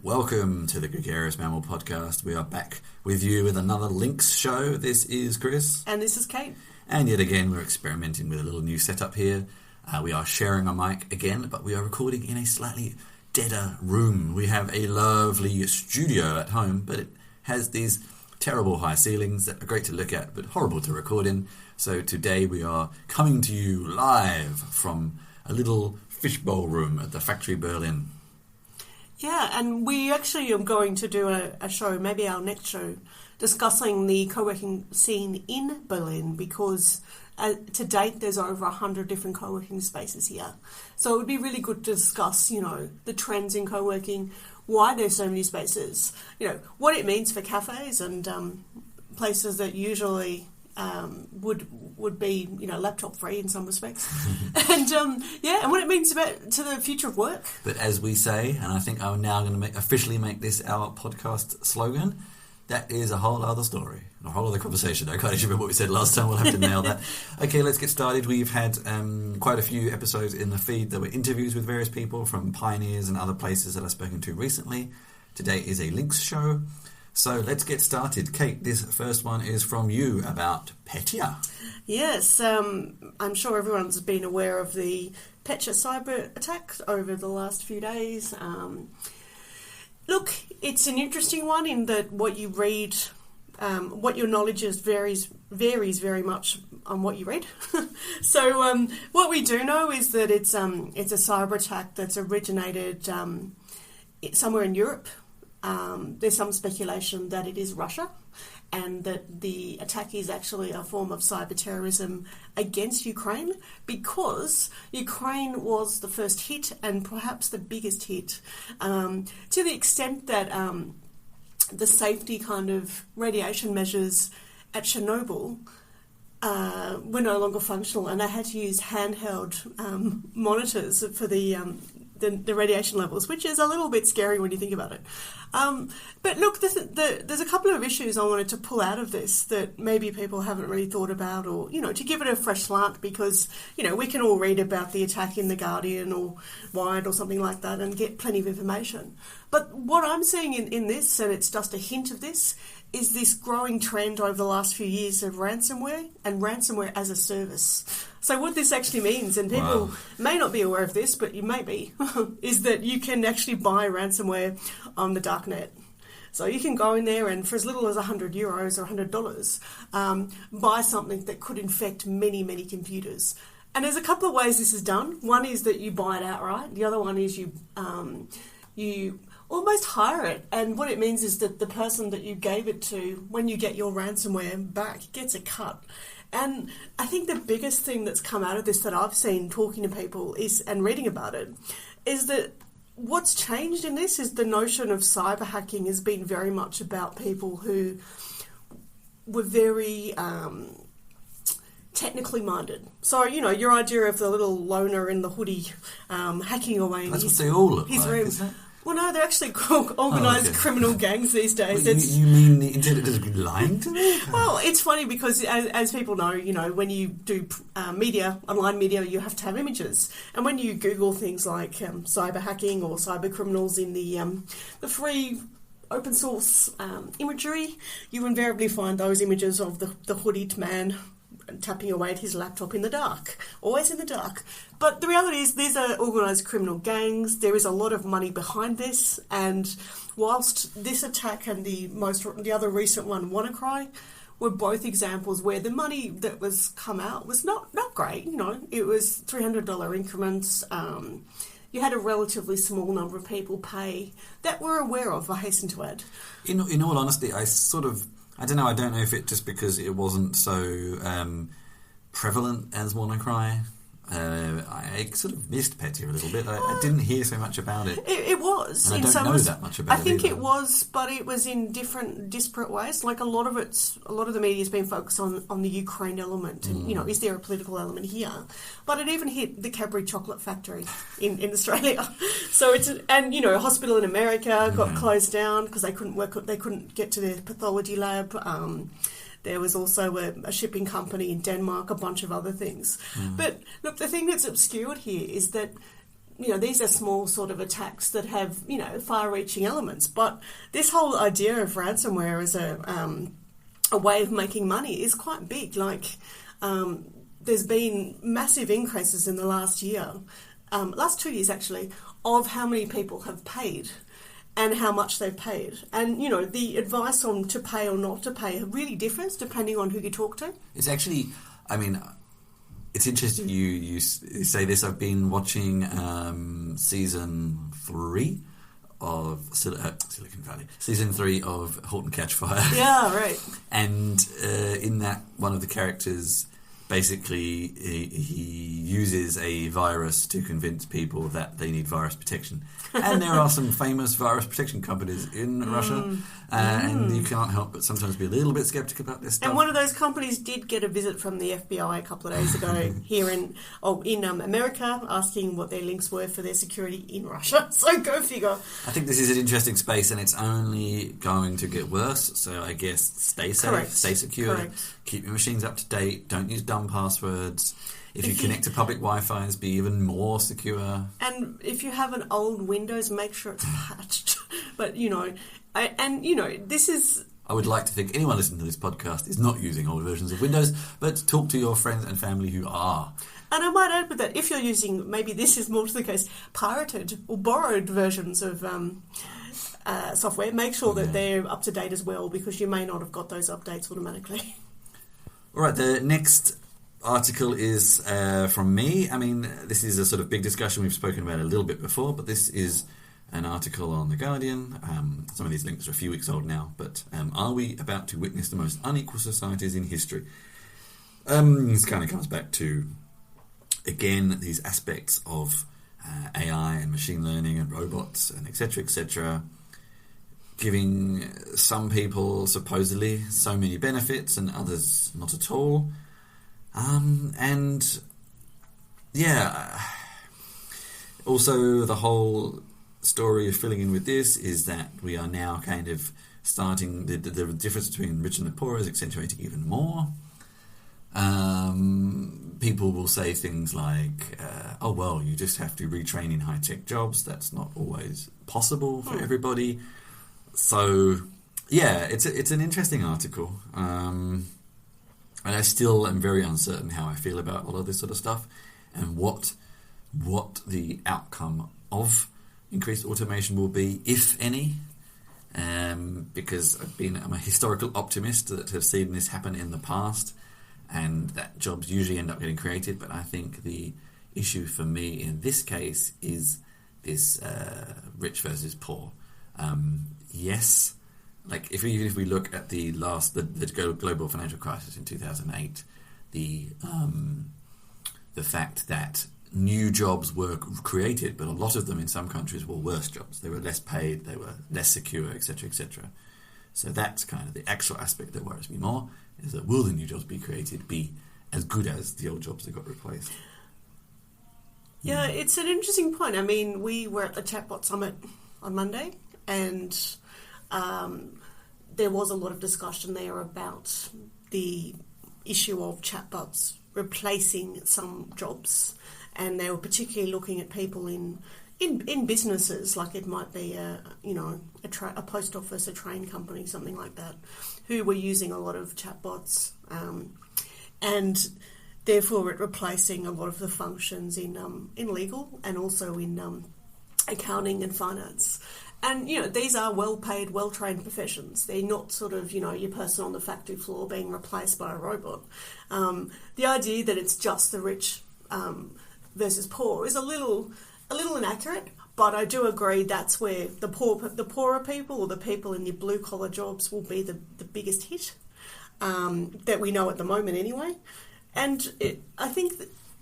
Welcome to the Gregarious Mammal Podcast. We are back with you with another Links show. This is Chris. And this is Kate. And yet again, we're experimenting with a little new setup here. We are sharing a mic again, but we are recording in a slightly deader room. We have a lovely studio at home, but it has these terrible high ceilings that are great to look at, but horrible to record in. So today we are coming to you live from a little fishbowl room at the Factory Berlin. Yeah, and we actually are going to do a show, maybe our next show, discussing the co-working scene in Berlin because to date there's over 100 different co-working spaces here. So it would be really good to discuss, the trends in co-working, why there's so many spaces, what it means for cafes and places that usually would be, laptop free in some respects, and what it means to the future of work. But as we say, and I think I'm now going to officially make this our podcast slogan, that is a whole other story, a whole other conversation. I can't even remember what we said last time. We'll have to nail that. Okay, let's get started. We've had quite a few episodes in the feed that were interviews with various people from Pioneers and other places that I've spoken to recently. Today is a Links show. So let's get started. Kate, this first one is from you about Petya. Yes, I'm sure everyone's been aware of the Petya cyber attack over the last few days. Look, it's an interesting one in that what you read, what your knowledge is varies very much on what you read. So what we do know is that it's a cyber attack that's originated somewhere in Europe. There's some speculation that it is Russia and that the attack is actually a form of cyber terrorism against Ukraine because Ukraine was the first hit and perhaps the biggest hit to the extent that the safety kind of radiation measures at Chernobyl were no longer functional and they had to use handheld monitors for the radiation levels, which is a little bit scary when you think about it. But look, there's a couple of issues I wanted to pull out of this that maybe people haven't really thought about or, to give it a fresh slant because, we can all read about the attack in The Guardian or Wired or something like that and get plenty of information. But what I'm seeing in this, and it's just a hint of this, is this growing trend over the last few years of ransomware and ransomware as a service. So what this actually means, and people may not be aware of this, but you may be, is that you can actually buy ransomware on the darknet. So you can go in there and for as little as €100 or $100, buy something that could infect many, many computers. And there's a couple of ways this is done. One is that you buy it outright. The other one is you almost hire it, and what it means is that the person that you gave it to, when you get your ransomware back, gets a cut. And I think the biggest thing that's come out of this that I've seen talking to people is and reading about it is that what's changed in this is the notion of cyber hacking has been very much about people who were very technically minded. So, your idea of the little loner in the hoodie hacking away in That's what they all look like, room. Isn't it? Well, no, they're actually organised criminal gangs these days. Well, you mean the internet is lying to me? Well, it's funny because as people know, when you do online media, you have to have images. And when you Google things like cyber hacking or cyber criminals in the free open source imagery, you invariably find those images of the hoodied man tapping away at his laptop in the dark, always in the dark. But the reality is these are organised criminal gangs. There is a lot of money behind this, and whilst this attack and the other recent one, WannaCry, were both examples where the money that was come out was not great. It was $300 increments. You had a relatively small number of people pay that were aware of, I hasten to add. In all honesty, I don't know if it just because it wasn't so prevalent as WannaCry. I sort of missed Petya a little bit. I didn't hear so much about it. It was. And I don't know that much about it. I think either. It was, but it was in different, disparate ways. Like a lot of the media has been focused on the Ukraine element. And, is there a political element here? But it even hit the Cadbury chocolate factory in Australia. So a hospital in America got closed down because they couldn't get to their pathology lab. There was also a shipping company in Denmark, a bunch of other things. But look, the thing that's obscured here is that these are small sort of attacks that have, far-reaching elements. But this whole idea of ransomware as a way of making money is quite big. Like, there's been massive increases in the last year, last 2 years actually, of how many people have paid and how much they've paid. And, the advice on to pay or not to pay really differs depending on who you talk to. It's actually, it's interesting you say this. I've been watching season 3 of Silicon Valley. Season 3 of *Halt and Catch Fire*. Yeah, right. And in that, one of the characters, basically, he uses a virus to convince people that they need virus protection. And there are some famous virus protection companies in Russia, and you can't help but sometimes be a little bit sceptical about this stuff. And one of those companies did get a visit from the FBI a couple of days ago here in America, asking what their links were for their security in Russia. So go figure. I think this is an interesting space, and it's only going to get worse. So I guess stay safe, Correct. Stay secure, Correct. Keep your machines up to date, don't use dumb passwords. If you connect to public Wi-Fi's, be even more secure. And if you have an old Windows, make sure it's patched. But, this is... I would like to think anyone listening to this podcast is not using old versions of Windows, but talk to your friends and family who are. And I might add with that, if you're using, maybe this is more to the case, pirated or borrowed versions of software, make sure that they're up to date as well, because you may not have got those updates automatically. All right, the next article is from me. This is a sort of big discussion we've spoken about a little bit before, but this is an article on The Guardian. Some of these links are a few weeks old now, but are we about to witness the most unequal societies in history? This kind of comes back to, again, these aspects of AI and machine learning and robots and etc., giving some people supposedly so many benefits and others not at all. Also the whole story of filling in with this is that we are now kind of starting, the difference between rich and the poor is accentuating even more. People will say things like, you just have to retrain in high-tech jobs. That's not always possible for everybody. So, it's an interesting article. And I still am very uncertain how I feel about all of this sort of stuff and what the outcome of increased automation will be, if any. Because I'm a historical optimist that have seen this happen in the past, and that jobs usually end up getting created. But I think the issue for me in this case is this rich versus poor. Yes, like if we look at the global financial crisis in 2008, the fact that new jobs were created, but a lot of them in some countries were worse jobs. They were less paid, they were less secure, etc., etc. So that's kind of the actual aspect that worries me more, is that will the new jobs be created be as good as the old jobs that got replaced? Yeah, it's an interesting point. We were at the Chatbot Summit on Monday, and there was a lot of discussion there about the issue of chatbots replacing some jobs, and they were particularly looking at people in businesses, like it might be a post office, a train company, something like that, who were using a lot of chatbots, and therefore it replacing a lot of the functions in legal and also in accounting and finance. And, these are well-paid, well-trained professions. They're not sort of, your person on the factory floor being replaced by a robot. The idea that it's just the rich versus poor is a little inaccurate, but I do agree that's where the poorer people, or the people in the blue-collar jobs, will be the biggest hit that we know at the moment anyway. And I think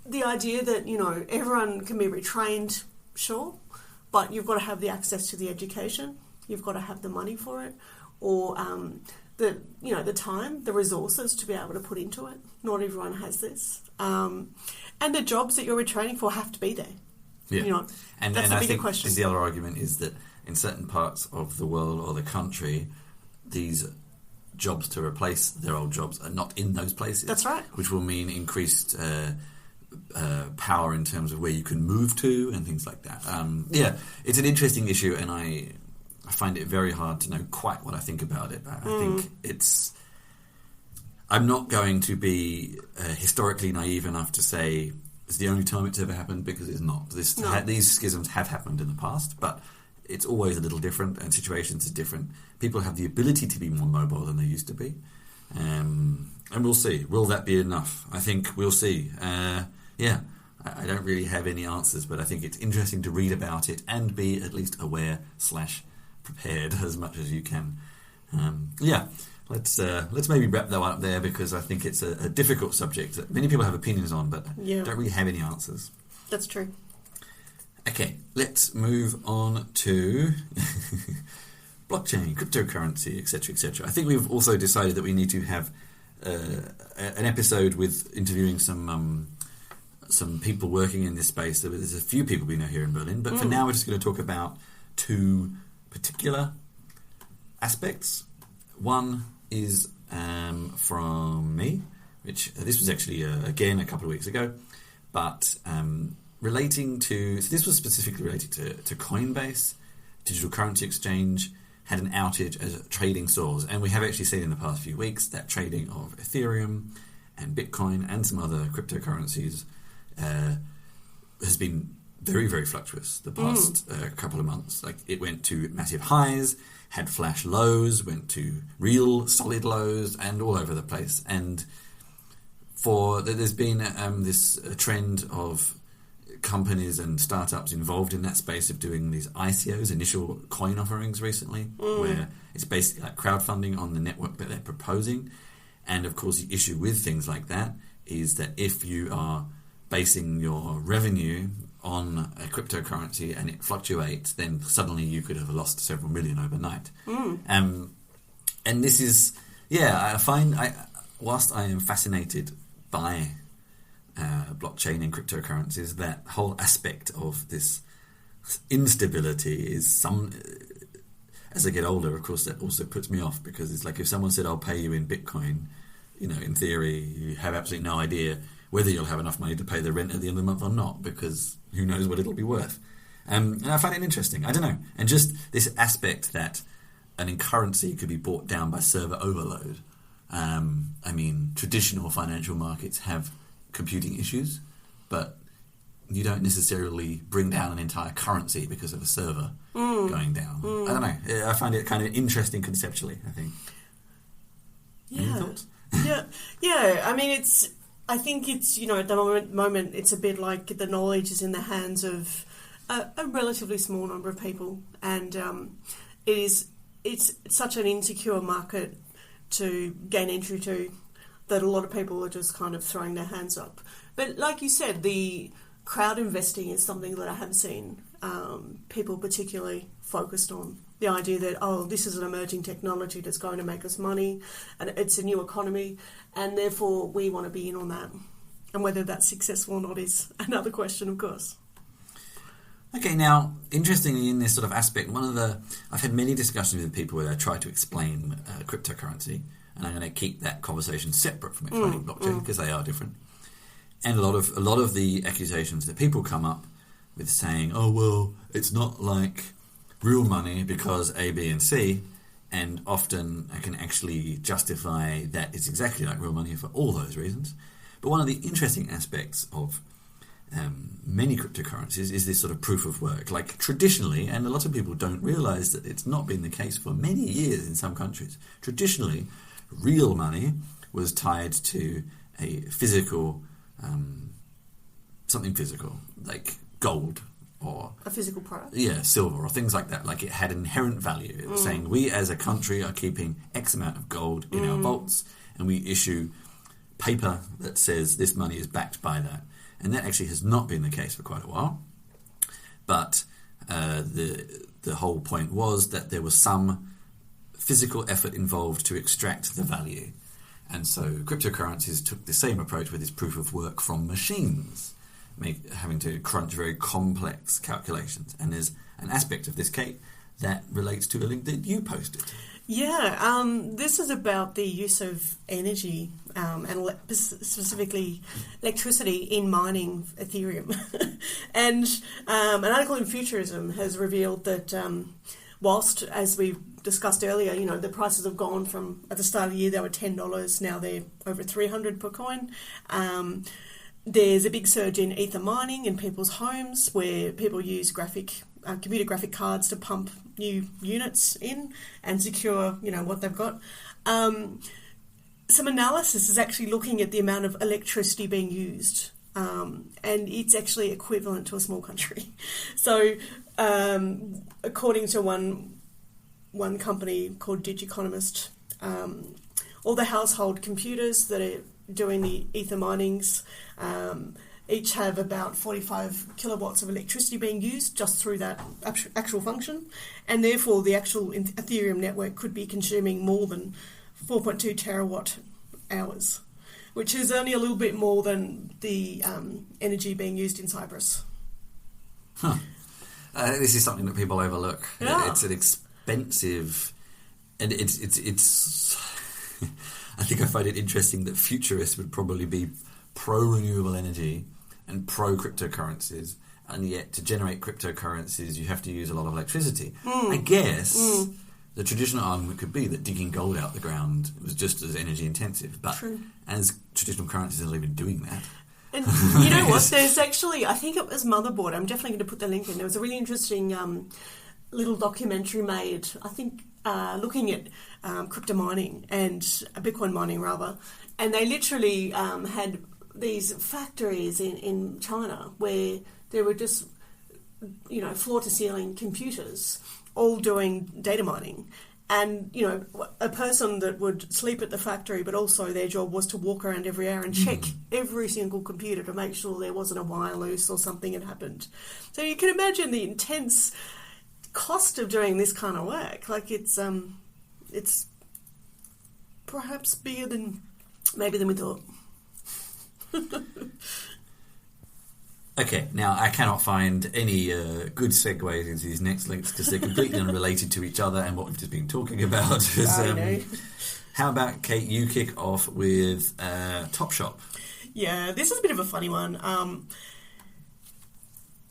the idea that, everyone can be retrained, sure, but you've got to have the access to the education, you've got to have the money for it, or the time, the resources to be able to put into it. Not everyone has this. And the jobs that you're retraining for have to be there. Yeah. That's and the I bigger think question. the other argument is that in certain parts of the world or the country, these jobs to replace their old jobs are not in those places. That's right. Which will mean increased power in terms of where you can move to and things like that. It's an interesting issue, and I find it very hard to know quite what I think about it. I think I'm not going to be historically naive enough to say it's the only time it's ever happened, because it's not. These schisms have happened in the past, but it's always a little different, and situations are different. People have the ability to be more mobile than they used to be. And we'll see. Will that be enough? I think we'll see. I don't really have any answers, but I think it's interesting to read about it and be at least aware / prepared as much as you can. Let's maybe wrap that one up there, because I think it's a difficult subject that many people have opinions on, but don't really have any answers. That's true. Okay, let's move on to blockchain, cryptocurrency, etc., etc. I think we've also decided that we need to have an episode with interviewing some people working in this space. There's a few people we know here in Berlin, but for now we're just going to talk about two particular aspects. One is from me, which this was actually again a couple of weeks ago, but this was specifically related to Coinbase, digital currency exchange, had an outage as trading soars, and we have actually seen in the past few weeks that trading of Ethereum and Bitcoin and some other cryptocurrencies has been very, very fluctuous the past couple of months. Like, it went to massive highs, had flash lows, went to real solid lows, and all over the place. And there's been this trend of companies and startups involved in that space of doing these ICOs, initial coin offerings recently, where it's basically like crowdfunding on the network that they're proposing. And of course, the issue with things like that is that if you are basing your revenue on a cryptocurrency and it fluctuates, then suddenly you could have lost several million overnight. And this is, I find, whilst I am fascinated by blockchain and cryptocurrencies, that whole aspect of this instability is as I get older, of course, that also puts me off, because it's like if someone said, I'll pay you in Bitcoin, in theory, you have absolutely no idea whether you'll have enough money to pay the rent at the end of the month or not, because who knows what it'll be worth. And I find it interesting. I don't know. And just this aspect that a currency could be brought down by server overload. Traditional financial markets have computing issues, but you don't necessarily bring down an entire currency because of a server going down. I don't know. I find it kind of interesting conceptually, I think. Any thoughts? I think it's, at the moment it's a bit like the knowledge is in the hands of a relatively small number of people, and it's such an insecure market to gain entry to, that a lot of people are just kind of throwing their hands up. But like you said, the crowd investing is something that I have seen people particularly focused on. The idea that, this is an emerging technology that's going to make us money, and it's a new economy, and therefore we want to be in on that. And whether that's successful or not is another question, of course. Okay, now, interestingly, in this sort of aspect, I've had many discussions with people where I try to explain cryptocurrency, and I'm going to keep that conversation separate from explaining blockchain, because they are different. And a lot of the accusations that people come up with saying, it's not like real money because A, B, and C, and often I can actually justify that it's exactly like real money for all those reasons. But one of the interesting aspects of many cryptocurrencies is this sort of proof of work. Like, traditionally, and a lot of people don't realise that it's not been the case for many years in some countries, traditionally, real money was tied to a physical, something physical, like gold, or a physical product. Yeah, silver or things like that. Like, it had inherent value. It was saying we as a country are keeping X amount of gold in our vaults, and we issue paper that says this money is backed by that. And that actually has not been the case for quite a while. But the whole point was that there was some physical effort involved to extract the value. And so cryptocurrencies took the same approach with this proof of work from machines, having to crunch very complex calculations. And there's an aspect of this, Kate, that relates to a link that you posted. Yeah, this is about the use of energy and specifically electricity in mining Ethereum. And an article in Futurism has revealed that whilst, as we discussed earlier, the prices have gone from, at the start of the year, they were $10, now they're over $300 per coin. There's a big surge in ether mining in people's homes where people use computer graphic cards to pump new units in and secure, what they've got. Some analysis is actually looking at the amount of electricity being used, and it's actually equivalent to a small country. So, according to one company called Digiconomist, all the household computers that are doing the ether minings each have about 45 kilowatts of electricity being used just through that actual function, and therefore the actual Ethereum network could be consuming more than 4.2 terawatt hours, which is only a little bit more than the energy being used in Cyprus. This is something that people overlook. Yeah. It's an expensive, and it's I think I find it interesting that futurists would probably be pro-renewable energy and pro-cryptocurrencies, and yet to generate cryptocurrencies you have to use a lot of electricity. I guess the traditional argument could be that digging gold out the ground was just as energy intensive, but as traditional currencies are not even doing that. And you know what, there's actually, I think it was Motherboard, I'm definitely going to put the link in, there was a really interesting little documentary made, I think, looking at crypto mining and Bitcoin mining rather, and they literally had these factories in China where there were just, floor-to-ceiling computers all doing data mining. And, a person that would sleep at the factory, but also their job was to walk around every hour and check every single computer to make sure there wasn't a wire loose or something had happened. So you can imagine the intense cost of doing this kind of work. Like it's perhaps bigger than we thought. Okay, now I cannot find any good segues into these next links because they're completely unrelated to each other and what we've just been talking about. How about, Kate, you kick off with Topshop? Yeah, this is a bit of a funny one.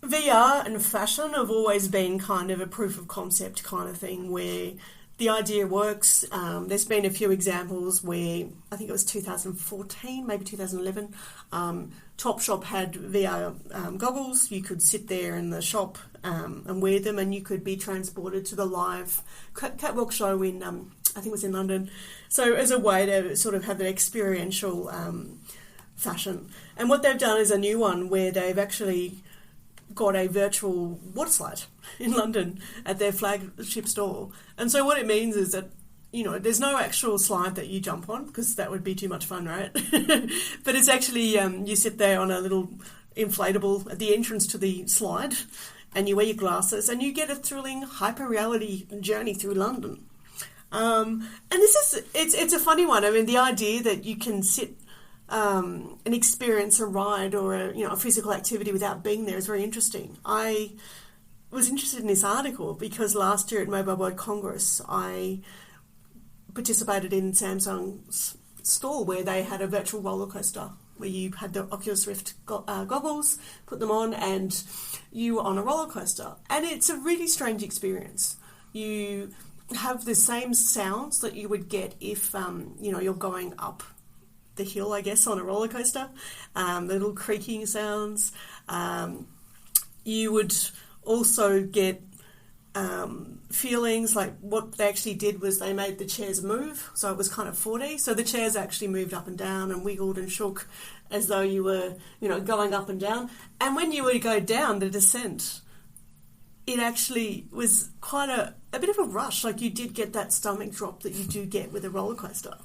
VR and fashion have always been kind of a proof of concept kind of thing where the idea works. There's been a few examples where, I think it was 2014, maybe 2011, Topshop had VR goggles. You could sit there in the shop and wear them, and you could be transported to the live catwalk show in, I think it was in London. So as a way to sort of have an experiential fashion. And what they've done is a new one where they've actually got a virtual water slide in London at their flagship store. And so what it means is that, there's no actual slide that you jump on because that would be too much fun, right? But it's actually, you sit there on a little inflatable at the entrance to the slide and you wear your glasses and you get a thrilling hyper-reality journey through London. And it's a funny one. I mean, the idea that you can sit and experience a ride or a physical activity without being there is very interesting. I was interested in this article because last year at Mobile World Congress I participated in Samsung's store where they had a virtual roller coaster where you had the Oculus Rift goggles, put them on, and you were on a roller coaster. And it's a really strange experience. You have the same sounds that you would get if you're going up the hill, I guess, on a roller coaster. The little creaking sounds. You would also get feelings like what they actually did was they made the chairs move, so it was kind of 4D. So the chairs actually moved up and down and wiggled and shook as though you were, going up and down. And when you would go down the descent, it actually was quite a bit of a rush. Like you did get that stomach drop that you do get with a roller coaster.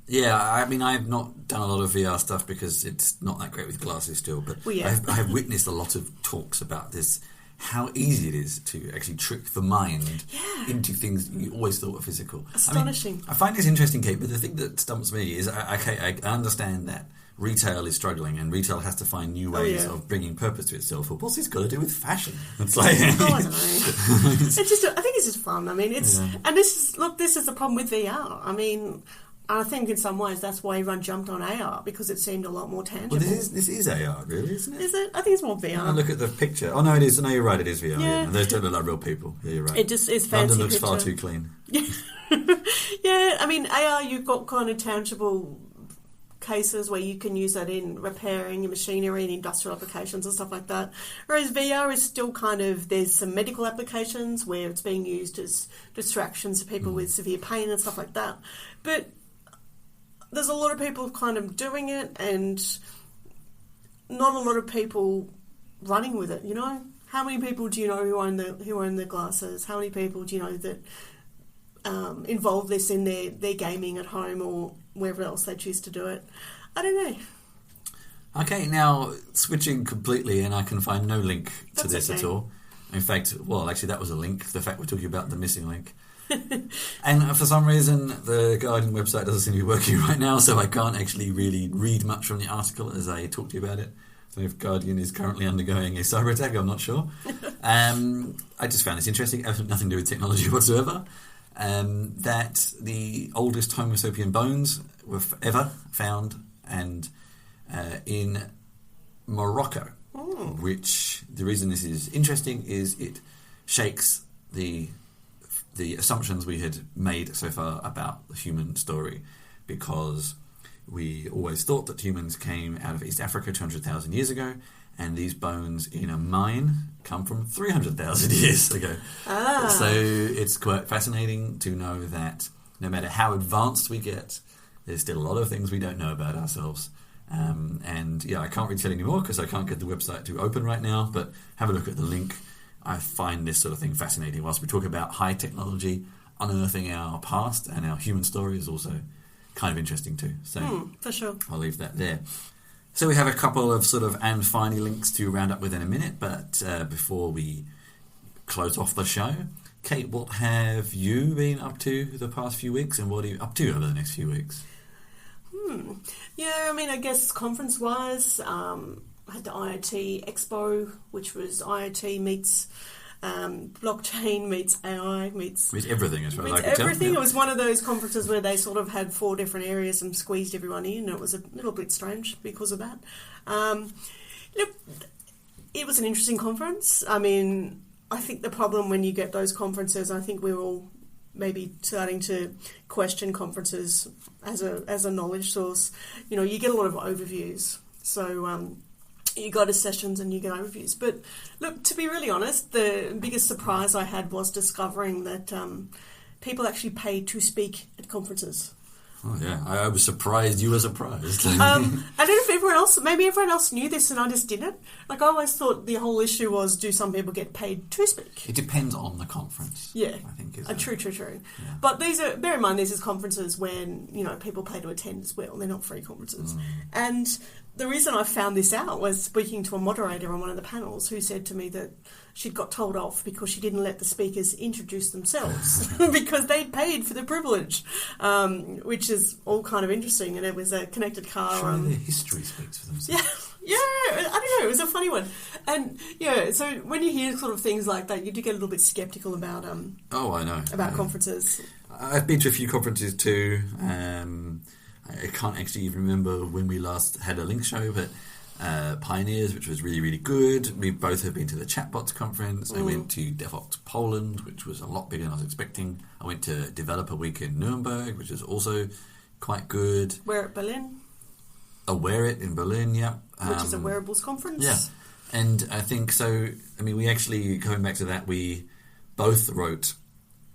Yeah, I mean, I've not done a lot of VR stuff because it's not that great with glasses still, but I have witnessed a lot of talks about this, how easy it is to actually trick the mind into things you always thought were physical. Astonishing. I find this interesting, Kate, but the thing that stumps me is, I understand that retail is struggling and retail has to find new ways of bringing purpose to itself. Well, what's this got to do with fashion? It's like... I don't know. I think it's just fun. I mean, and this is the problem with VR. I mean... I think in some ways that's why everyone jumped on AR, because it seemed a lot more tangible. Well, this is AR, really, isn't it? Is it? I think it's more VR. Oh, look at the picture. Oh, no, it is. No, you're right, it is VR. Yeah. And those don't look like real people. Yeah, you're right. It just is fancy. London looks picture. far too clean. Yeah, I mean, AR, you've got kind of tangible cases where you can use that in repairing your machinery and industrial applications and stuff like that. Whereas VR is still kind of, there's some medical applications where it's being used as distractions for people with severe pain and stuff like that. But there's a lot of people kind of doing it and not a lot of people running with it, you know? How many people do you know who own the glasses? How many people do you know that involve this in their gaming at home or wherever else they choose to do it? I don't know. Okay, now switching completely, and I can find no link to this at all. In fact, well, actually that was a link, the fact we're talking about the missing link. And for some reason, the Guardian website doesn't seem to be working right now, so I can't actually really read much from the article as I talk to you about it. So if Guardian is currently undergoing a cyber attack, I'm not sure. I just found this interesting, nothing to do with technology whatsoever, that the oldest Homo sapien bones were ever found and in Morocco, which the reason this is interesting is it shakes the assumptions we had made so far about the human story, because we always thought that humans came out of East Africa 200,000 years ago, and these bones in a mine come from 300,000 years ago. So it's quite fascinating to know that no matter how advanced we get, there's still a lot of things we don't know about ourselves. And I can't really tell you anymore because I can't get the website to open right now, but have a look at the link. I find this sort of thing fascinating. Whilst we talk about high technology, unearthing our past and our human story is also kind of interesting too. So for sure. I'll leave that there. So we have a couple of sort of and finally links to round up with in a minute, but before we close off the show, Kate, what have you been up to the past few weeks, and what are you up to over the next few weeks? Yeah, I mean, I guess conference-wise, I had the IoT Expo, which was IoT meets blockchain meets AI meets everything as far as I can tell. Everything. It was one of those conferences where they sort of had 4 different areas and squeezed everyone in. It was a little bit strange because of that. Look, it was an interesting conference. I mean, I think the problem when you get those conferences, I think we're all maybe starting to question conferences as a knowledge source. You know, you get a lot of overviews. So you go to sessions and you get overviews. But look, to be really honest, the biggest surprise I had was discovering that people actually pay to speak at conferences. Oh yeah, I was surprised. You were surprised. I don't know if everyone else knew this and I just didn't. Like, I always thought the whole issue was, do some people get paid to speak? It depends on the conference. Yeah, I think true. Yeah. But bear in mind, these are conferences when people pay to attend as well. They're not free conferences. And the reason I found this out was speaking to a moderator on one of the panels who said to me that she'd got told off because she didn't let the speakers introduce themselves because they'd paid for the privilege, which is all kind of interesting. And it was a connected car. Surely their history speaks for themselves. Yeah, I don't know. It was a funny one. And so when you hear sort of things like that, you do get a little bit sceptical about I know about conferences. I've been to a few conferences too. I can't actually even remember when we last had a link show, but Pioneers, which was really, really good. We both have been to the Chatbots conference. I went to DevOps Poland, which was a lot bigger than I was expecting. I went to Developer Week in Nuremberg, which is also quite good. Wear It Berlin. Wear It in Berlin, yeah. Which is a wearables conference. Yeah. And I think so, I mean, we actually, going back to that, we both wrote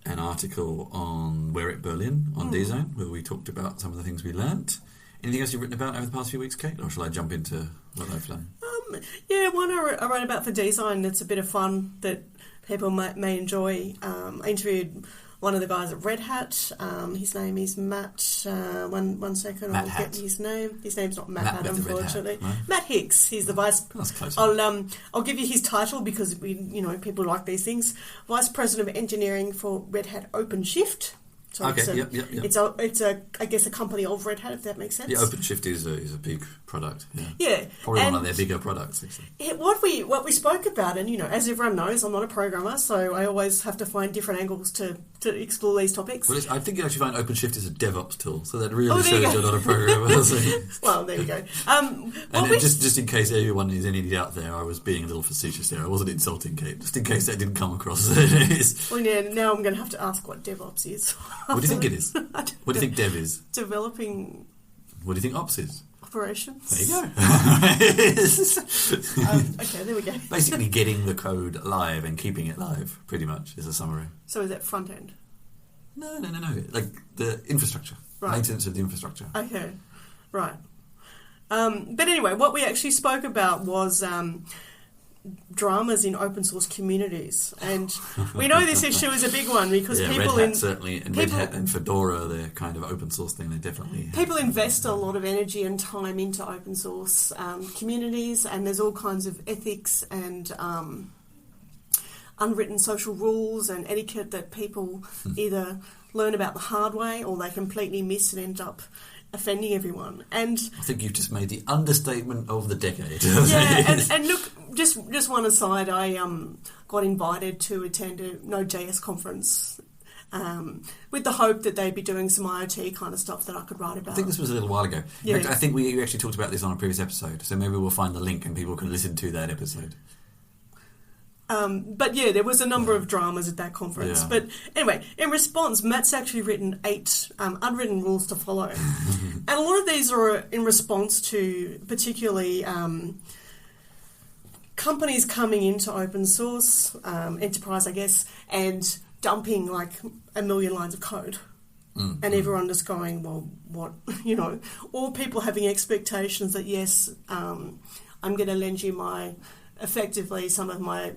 an article on Wear It Berlin on D-Zone, where we talked about some of the things we learnt. Anything else you've written about over the past few weeks, Kate? Or shall I jump into what I've done? One I wrote about for D-Zone that's a bit of fun that people may enjoy. I interviewed one of the guys at Red Hat. His name is Matt. One second, Matt I'll Hat. get his name. His name's not Matt Hat, unfortunately. Hat, no? Matt Hicks. He's the vice. That's close. I'll give you his title because people like these things. Vice President of Engineering for Red Hat OpenShift. So Okay, it's yep. it's a I guess a company of Red Hat, if that makes sense. Yeah, OpenShift is a big product. Yeah, Yeah, probably one of their bigger products. Actually. What we spoke about, and as everyone knows, I'm not a programmer, so I always have to find different angles to explore these topics. Well, I think you actually find OpenShift is a DevOps tool, so that really there you shows go. you're not a programmer. So. Well, there you go. Just in case anyone is any doubt there, I was being a little facetious there. I wasn't insulting Kate, just in case that didn't come across as it is. Well, yeah, now I'm going to have to ask what DevOps is. What do you think it is? What do you think Dev is? Developing. What do you think Ops is? Operations. There you go. Okay, there we go. Basically getting the code live and keeping it live, pretty much, is a summary. So is that front end? No. Like the infrastructure. Right. Maintenance of the infrastructure. Okay, right. But anyway, what we actually spoke about was dramas in open source communities, and we know this issue is a big one because people Red Hat certainly, and Red Hat and Fedora, their kind of open source thing, they definitely people invest a lot of energy and time into open source communities, and there's all kinds of ethics and unwritten social rules and etiquette that people either learn about the hard way or they completely miss and end up offending everyone. And I think you've just made the understatement of the decade. Yeah, and look, just one aside, I got invited to attend a Node.js conference with the hope that they'd be doing some IoT kind of stuff that I could write about. I think this was a little while ago. Yeah. In fact, I think we actually talked about this on a previous episode, so maybe we'll find the link and people can listen to that episode. But yeah, there was a number of dramas at that conference. Yeah. But anyway, in response, Matt's actually written 8 unwritten rules to follow. And a lot of these are in response to particularly companies coming into open source, enterprise, I guess, and dumping like a million lines of code. And everyone just going, well, what, or people having expectations that, yes, I'm going to lend you effectively some of my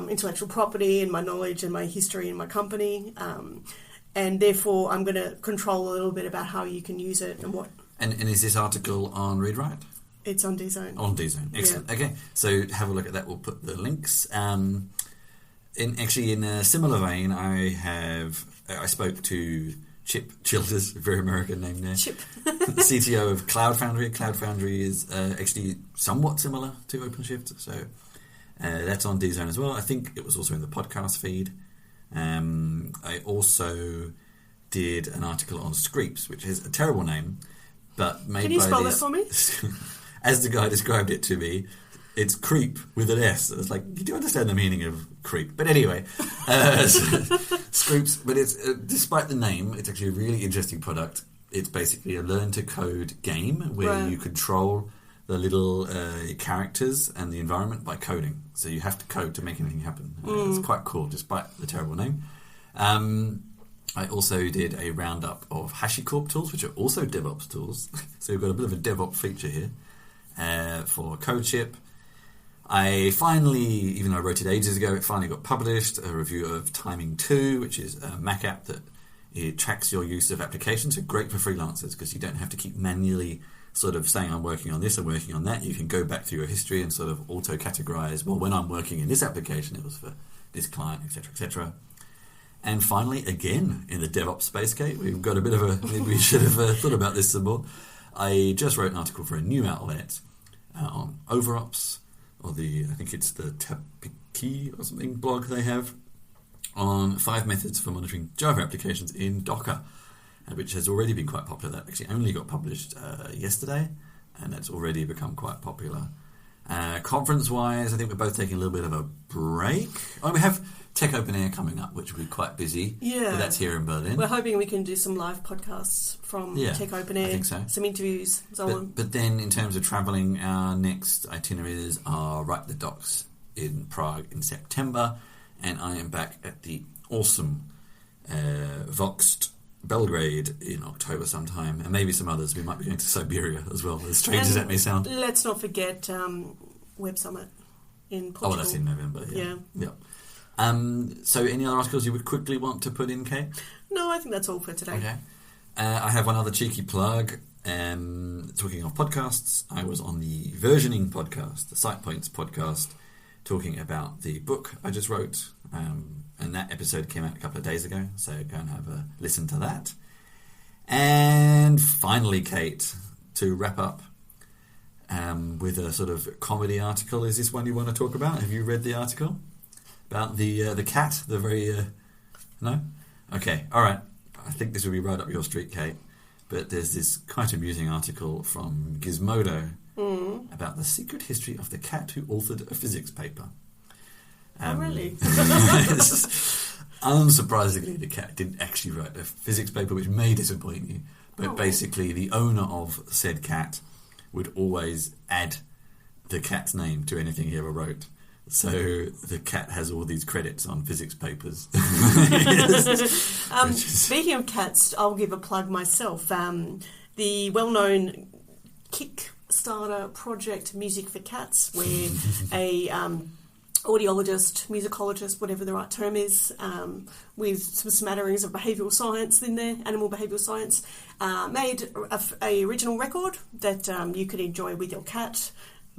intellectual property and my knowledge and my history in my company, and therefore I'm going to control a little bit about how you can use it and what. And is this article on ReadWrite? It's on DZone. On DZone, excellent. Yeah. Okay, so have a look at that. We'll put the links. In a similar vein, I spoke to Chip Childers, a very American name there. Chip. The CTO of Cloud Foundry. Cloud Foundry is actually somewhat similar to OpenShift, so that's on DZone as well. I think it was also in the podcast feed. I also did an article on Screeps, which is a terrible name, but made by... Can you spell that for me? As the guy described it to me, it's creep with an S. It's like, you do understand the meaning of creep. But anyway, Screeps, but it's despite the name, it's actually a really interesting product. It's basically a learn-to-code game where you control the little characters and the environment by coding. So you have to code to make anything happen. It's quite cool, despite the terrible name. I also did a roundup of HashiCorp tools, which are also DevOps tools. So we've got a bit of a DevOps feature here for CodeShip. I finally, even though I wrote it ages ago, it finally got published, a review of Timing 2, which is a Mac app that it tracks your use of applications. So great for freelancers because you don't have to keep manually sort of saying I'm working on this, I'm working on that. You can go back through your history and sort of auto-categorize, well, when I'm working in this application, it was for this client, etc., etc. And finally, again, in the DevOps space, Kate, we've got a bit of maybe we should have thought about this some more. I just wrote an article for a new outlet on overops, or I think it's the Tapiki or something blog they have, on 5 methods for monitoring Java applications in Docker, which has already been quite popular. That actually only got published yesterday, and that's already become quite popular. Conference-wise, I think we're both taking a little bit of a break. Oh, we have Tech Open Air coming up, which will be quite busy. Yeah. But that's here in Berlin. We're hoping we can do some live podcasts from Tech Open Air. I think so. Some interviews, so on. But then in terms of travelling, our next itineraries are Write the Docs in Prague in September, and I am back at the awesome Voxed Belgrade in October sometime, and maybe some others. We might be going to Siberia as well, as strange as that may sound. Let's not forget Web Summit in Portugal. Oh, that's in November, yeah. So any other articles you would quickly want to put in, Kate? No, I think that's all for today. Okay. I have one other cheeky plug. Talking of podcasts, I was on the Versioning podcast, the SitePoints podcast, talking about the book I just wrote, And that episode came out a couple of days ago, so go and have a listen to that. And finally, Kate, to wrap up with a sort of comedy article. Is this one you want to talk about? Have you read the article about the cat? The very no? Okay, all right. I think this will be right up your street, Kate. But there's this quite amusing article from Gizmodo about the secret history of the cat who authored a physics paper. Oh, really? Unsurprisingly, the cat didn't actually write a physics paper, which may disappoint you. But basically, the owner of said cat would always add the cat's name to anything he ever wrote. So the cat has all these credits on physics papers. Speaking of cats, I'll give a plug myself. The well-known Kickstarter project Music for Cats, where a audiologist, musicologist, whatever the right term is, with some smatterings of behavioural science in there, animal behavioural science, made a original record that you could enjoy with your cat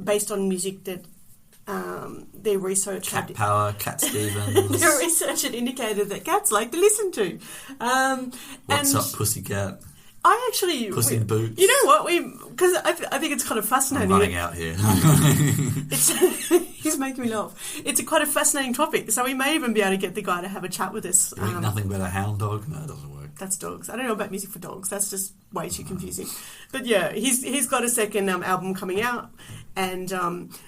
based on music that their research Cat Power, Cat Stevens. Their research had indicated that cats like to listen to. What's Up, Pussycat? I actually... Puss in Boots. You know what? Because I think it's kind of fascinating. I'm running out here. He's making me laugh. It's quite a fascinating topic, so we may even be able to get the guy to have a chat with us. You ain't nothing but a hound dog? No, it doesn't work. That's dogs. I don't know about music for dogs. That's just way too confusing. But yeah, he's got a second album coming out, and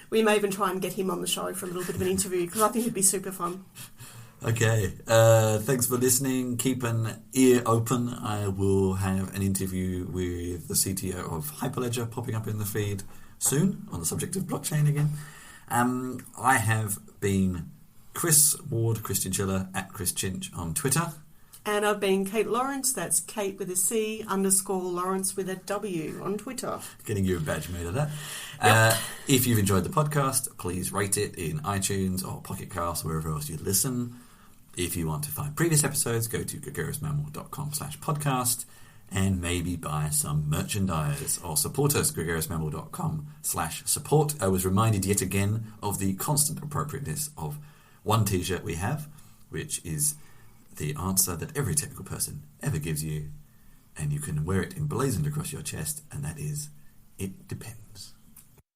we may even try and get him on the show for a little bit of an interview, because I think it'd be super fun. Okay, thanks for listening. Keep an ear open. I will have an interview with the CTO of Hyperledger popping up in the feed soon on the subject of blockchain again. I have been Chris Ward, Christian Chiller, at Chris Chinch on Twitter. And I've been Kate Lawrence, that's Kate with a C _Lawrence with a W on Twitter. Getting you a badge made of that. Yep. If you've enjoyed the podcast, please rate it in iTunes or Pocket Cast, wherever else you listen. If you want to find previous episodes, go to gregariousmammal.com/podcast and maybe buy some merchandise or support us, gregariousmammal.com/support. I was reminded yet again of the constant appropriateness of one t-shirt we have, which is the answer that every technical person ever gives you, and you can wear it emblazoned across your chest, and that is, it depends.